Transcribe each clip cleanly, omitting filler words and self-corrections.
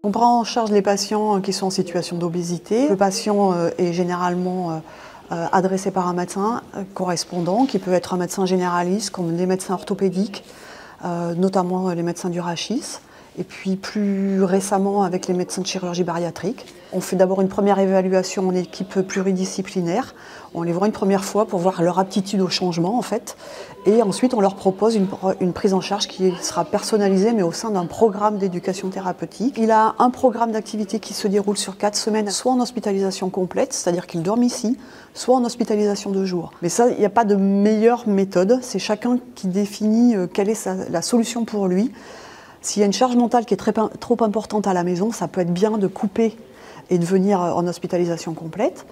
On prend en charge les patients qui sont en situation d'obésité. Le patient est généralement adressé par un médecin correspondant, qui peut être un médecin généraliste, comme les médecins orthopédiques, notamment les médecins du rachis. Et puis plus récemment avec les médecins de chirurgie bariatrique. On fait d'abord une première évaluation en équipe pluridisciplinaire. On les voit une première fois pour voir leur aptitude au changement en fait. Et ensuite on leur propose une prise en charge qui sera personnalisée mais au sein d'un programme d'éducation thérapeutique. Il a un programme d'activité qui se déroule sur 4 semaines, soit en hospitalisation complète, c'est-à-dire qu'il dorme ici, soit en hospitalisation de jour. Mais ça, il n'y a pas de meilleure méthode, c'est chacun qui définit quelle est la solution pour lui. S'il y a une charge mentale qui est trop importante à la maison, ça peut être bien de couper et de venir en hospitalisation complète.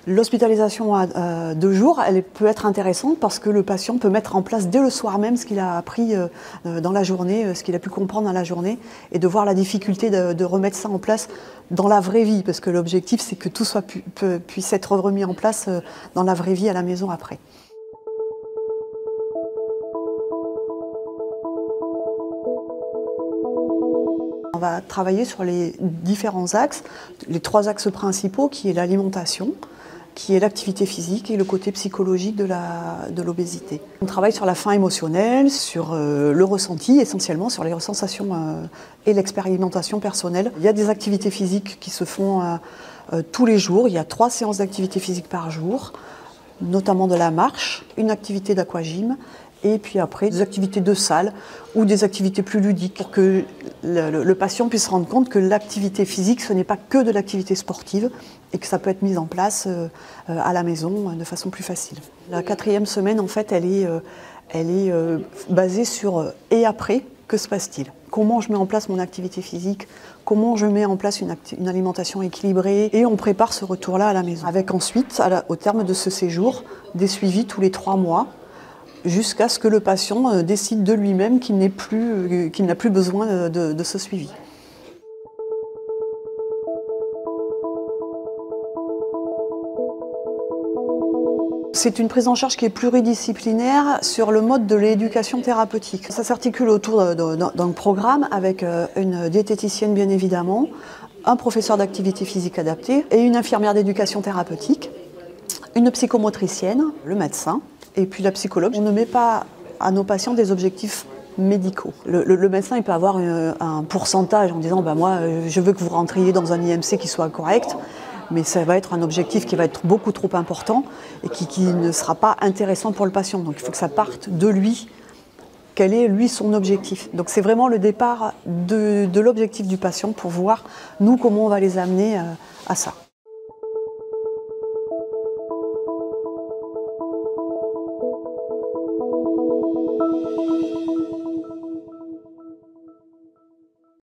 L'hospitalisation à 2 jours, elle peut être intéressante parce que le patient peut mettre en place dès le soir même ce qu'il a appris dans la journée, ce qu'il a pu comprendre dans la journée, et de voir la difficulté de remettre ça en place dans la vraie vie, parce que l'objectif c'est que tout puisse être remis en place dans la vraie vie à la maison après. On va travailler sur les différents axes, les 3 axes principaux qui est l'alimentation, qui est l'activité physique et le côté psychologique de l'obésité. On travaille sur la faim émotionnelle, sur le ressenti, essentiellement sur les sensations et l'expérimentation personnelle. Il y a des activités physiques qui se font tous les jours, il y a 3 séances d'activité physique par jour, notamment de la marche, une activité d'aquagym, et puis après des activités de salle ou des activités plus ludiques pour que le patient puisse se rendre compte que l'activité physique, ce n'est pas que de l'activité sportive et que ça peut être mis en place à la maison de façon plus facile. La 4e semaine, en fait, elle est basée sur et après, que se passe-t-il? Comment je mets en place mon activité physique? Comment je mets en place une alimentation équilibrée? Et on prépare ce retour-là à la maison. Avec ensuite, au terme de ce séjour, des suivis tous les 3 mois, jusqu'à ce que le patient décide de lui-même qu'il n'a plus besoin de ce suivi. C'est une prise en charge qui est pluridisciplinaire sur le mode de l'éducation thérapeutique. Ça s'articule autour d'un programme avec une diététicienne bien évidemment, un professeur d'activité physique adaptée et une infirmière d'éducation thérapeutique, une psychomotricienne, le médecin, et puis la psychologue. On ne met pas à nos patients des objectifs médicaux. Le médecin il peut avoir un pourcentage en disant moi je veux que vous rentriez dans un IMC qui soit correct, mais ça va être un objectif qui va être beaucoup trop important et qui ne sera pas intéressant pour le patient. Donc il faut que ça parte de lui. Quel est lui son objectif? Donc c'est vraiment le départ de l'objectif du patient pour voir nous comment on va les amener à ça.